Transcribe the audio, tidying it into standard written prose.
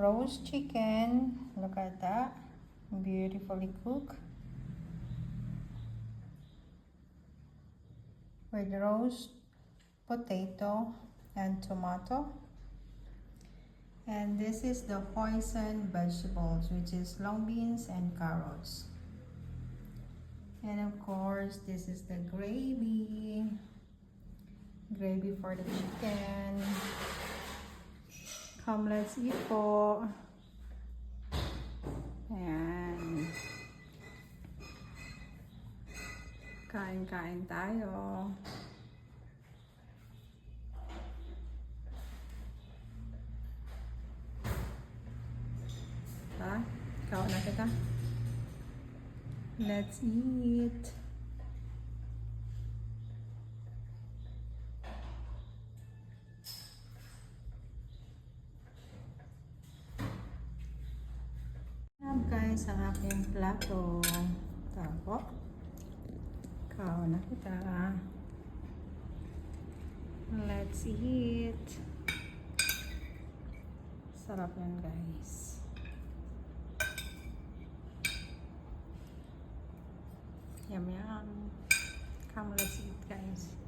roast chicken. Look at that. Beautifully cooked. With roast potato and tomato. And this is the hoisin vegetables, which is long beans and carrots. And of course, this is the gravy. Gravy for the chicken. Come, let's eat po. Ayan. Kain-kain tayo. Ha? Kaon na kita. Let's eat. Guys, ang aking plato. Tapo. Kaon na kita. Let's eat. Sarap yan, guys. Yum yum. Come, let's eat, guys.